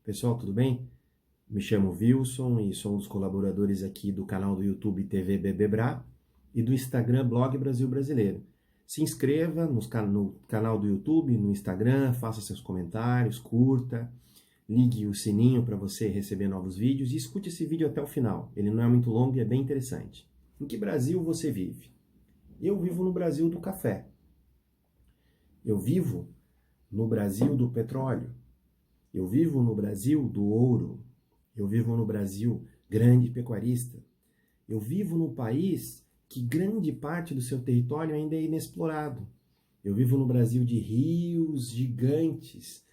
Pessoal, tudo bem? Me chamo Wilson e sou um dos colaboradores aqui do canal do YouTube TV Bebebra e do Instagram Blog Brasil Brasileiro. Se inscreva no canal do YouTube, no Instagram, faça seus comentários, curta, ligue o sininho para você receber novos vídeos e escute esse vídeo até o final. Ele não é muito longo e é bem interessante. Em que Brasil você vive? Eu vivo no Brasil do café. Eu vivo no Brasil do petróleo. Eu vivo no Brasil do ouro. Eu vivo no Brasil grande pecuarista. Eu vivo num país que grande parte do seu território ainda é inexplorado. Eu vivo no Brasil de rios gigantes,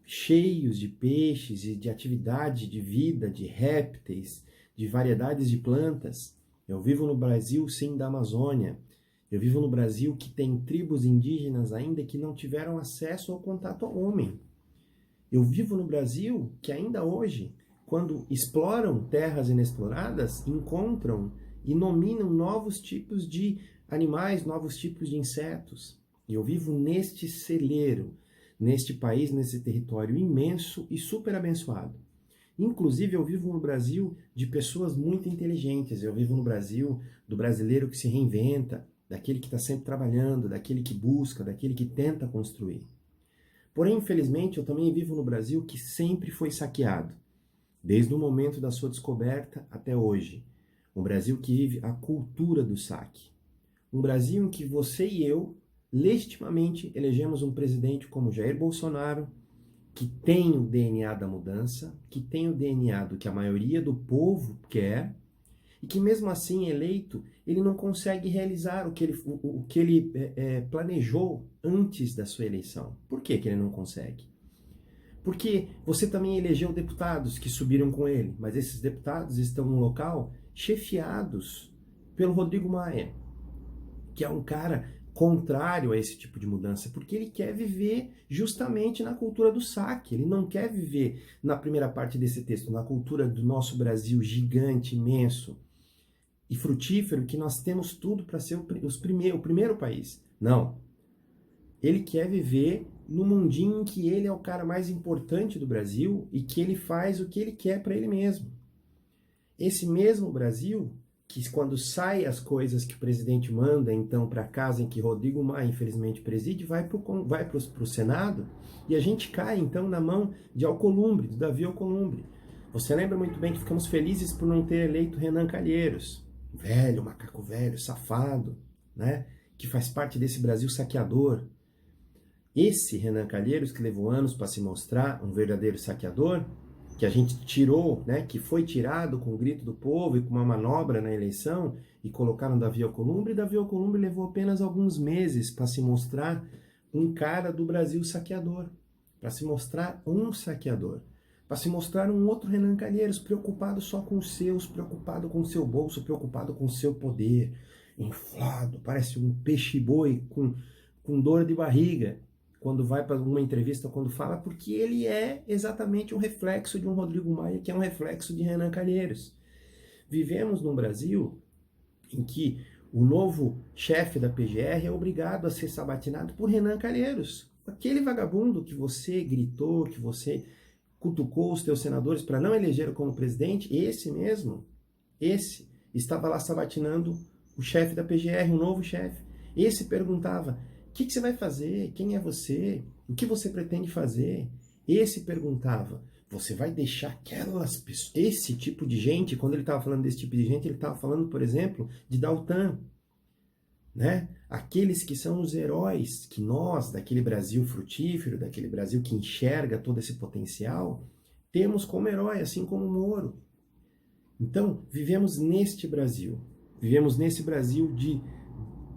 cheios de peixes e de atividade de vida, de répteis, de variedades de plantas. Eu vivo no Brasil, sim, da Amazônia. Eu vivo no Brasil que tem tribos indígenas ainda que não tiveram acesso ao contato ao homem. Eu vivo no Brasil que ainda hoje, quando exploram terras inexploradas, encontram e nominam novos tipos de animais, novos tipos de insetos. E eu vivo neste celeiro, neste país, nesse território imenso e super abençoado. Inclusive, eu vivo no Brasil de pessoas muito inteligentes. Eu vivo no Brasil do brasileiro que se reinventa, daquele que está sempre trabalhando, daquele que busca, daquele que tenta construir. Porém, infelizmente, eu também vivo no Brasil que sempre foi saqueado, desde o momento da sua descoberta até hoje. Um Brasil que vive a cultura do saque. Um Brasil em que você e eu, legitimamente, elegemos um presidente como Jair Bolsonaro, que tem o DNA da mudança, que tem o DNA do que a maioria do povo quer, e que mesmo assim eleito, ele não consegue realizar o que ele planejou antes da sua eleição. Por que ele não consegue? Porque você também elegeu deputados que subiram com ele, mas esses deputados estão num local chefiados pelo Rodrigo Maia, que é um cara contrário a esse tipo de mudança, porque ele quer viver justamente na cultura do saque, ele não quer viver na primeira parte desse texto, na cultura do nosso Brasil gigante, imenso e frutífero, que nós temos tudo para ser o primeiro país. Não. Ele quer viver no mundinho em que ele é o cara mais importante do Brasil e que ele faz o que ele quer para ele mesmo. Esse mesmo Brasil, que quando sai as coisas que o presidente manda, então, para a casa em que Rodrigo Maia, infelizmente, preside, vai para o Senado, e a gente cai, então, na mão de Alcolumbre, do Davi Alcolumbre. Você lembra muito bem que ficamos felizes por não ter eleito Renan Calheiros, velho, macaco velho, safado, né? Que faz parte desse Brasil saqueador. Esse Renan Calheiros, que levou anos para se mostrar um verdadeiro saqueador, que a gente tirou, né, que foi tirado com o grito do povo e com uma manobra na eleição e colocaram Davi Alcolumbre, e Davi Alcolumbre levou apenas alguns meses para se mostrar um cara do Brasil saqueador, para se mostrar um saqueador, para se mostrar um outro Renan Calheiros, preocupado só com os seus, preocupado com o seu bolso, preocupado com o seu poder, inflado, parece um peixe-boi com dor de barriga, quando vai para uma entrevista, quando fala, porque ele é exatamente um reflexo de um Rodrigo Maia, que é um reflexo de Renan Calheiros. Vivemos num Brasil em que o novo chefe da PGR é obrigado a ser sabatinado por Renan Calheiros. Aquele vagabundo que você gritou, que você cutucou os teus senadores para não eleger como presidente, esse mesmo, esse estava lá sabatinando o chefe da PGR, o novo chefe. Esse perguntava: o que você vai fazer? Quem é você? O que você pretende fazer? Esse perguntava: você vai deixar aquelas pessoas, esse tipo de gente, quando ele estava falando desse tipo de gente, ele estava falando, por exemplo, de Daltan, né? Aqueles que são os heróis que nós, daquele Brasil frutífero, daquele Brasil que enxerga todo esse potencial, temos como herói, assim como Moro. Então, vivemos neste Brasil de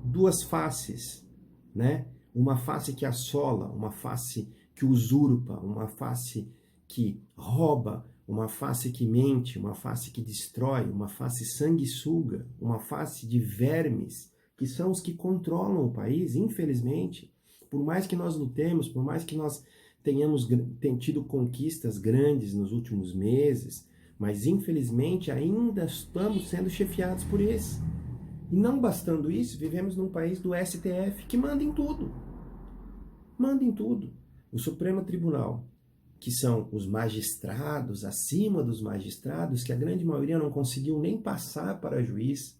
duas faces, né? Uma face que assola, uma face que usurpa, uma face que rouba, uma face que mente, uma face que destrói, uma face sanguessuga, uma face de vermes, que são os que controlam o país, infelizmente. Por mais que nós lutemos, por mais que nós tenhamos tido conquistas grandes nos últimos meses, mas infelizmente ainda estamos sendo chefiados por esse. E não bastando isso, vivemos num país do STF que manda em tudo. Manda em tudo. O Supremo Tribunal que são os magistrados, acima dos magistrados, que a grande maioria não conseguiu nem passar para juiz,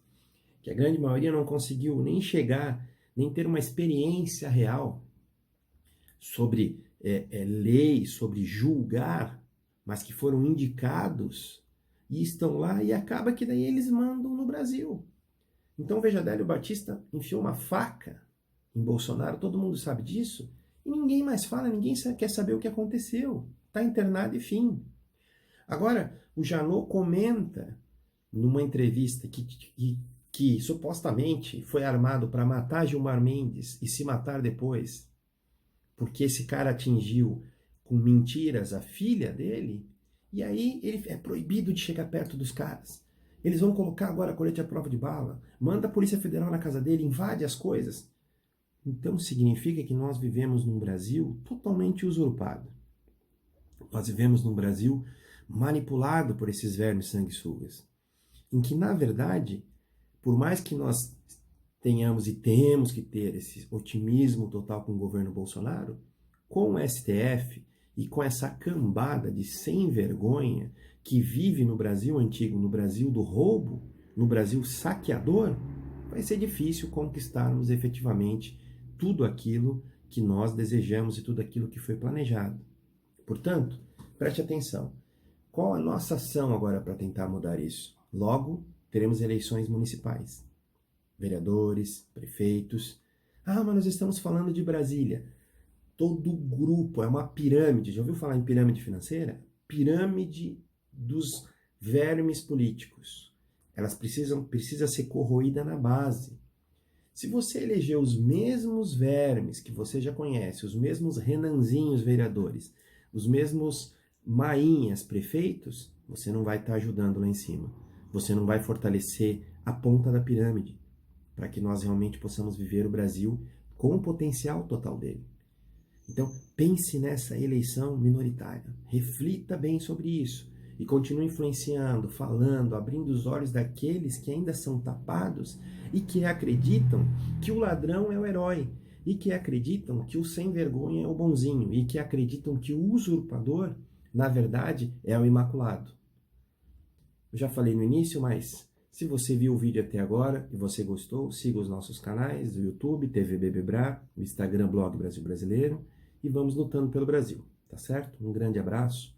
que a grande maioria não conseguiu nem chegar, nem ter uma experiência real sobre lei, sobre julgar, mas que foram indicados e estão lá e acaba que daí eles mandam no Brasil. Então veja, Adélio Batista enfiou uma faca em Bolsonaro, todo mundo sabe disso, e ninguém mais fala, ninguém quer saber o que aconteceu. Está internado e fim. Agora, o Janot comenta numa entrevista que supostamente foi armado para matar Gilmar Mendes e se matar depois, porque esse cara atingiu com mentiras a filha dele, e aí ele é proibido de chegar perto dos caras. Eles vão colocar agora colete à prova de bala, manda a Polícia Federal na casa dele, invade as coisas. Então significa que nós vivemos num Brasil totalmente usurpado. Nós vivemos num Brasil manipulado por esses vermes sanguessugas, em que, na verdade, por mais que nós tenhamos e temos que ter esse otimismo total com o governo Bolsonaro, com o STF e com essa cambada de sem vergonha que vive no Brasil antigo, no Brasil do roubo, no Brasil saqueador, vai ser difícil conquistarmos efetivamente tudo aquilo que nós desejamos e tudo aquilo que foi planejado. Portanto, preste atenção. Qual a nossa ação agora para tentar mudar isso? Logo, teremos eleições municipais. Vereadores, prefeitos. Ah, mas nós estamos falando de Brasília. Todo grupo é uma pirâmide. Já ouviu falar em pirâmide financeira? Pirâmide dos vermes políticos. Elas precisa ser corroída na base. Se você eleger os mesmos vermes que você já conhece, os mesmos Renanzinhos vereadores, os mesmos Mainhas prefeitos, você não vai estar ajudando lá em cima. Você não vai fortalecer a ponta da pirâmide para que nós realmente possamos viver o Brasil com o potencial total dele. Então, pense nessa eleição minoritária. Reflita bem sobre isso e continue influenciando, falando, abrindo os olhos daqueles que ainda são tapados e que acreditam que o ladrão é o herói, e que acreditam que o sem vergonha é o bonzinho, e que acreditam que o usurpador, na verdade, é o imaculado. Eu já falei no início, mas se você viu o vídeo até agora e você gostou, siga os nossos canais do YouTube, TV BBBRA, o Instagram Blog Brasil Brasileiro, e vamos lutando pelo Brasil, tá certo? Um grande abraço.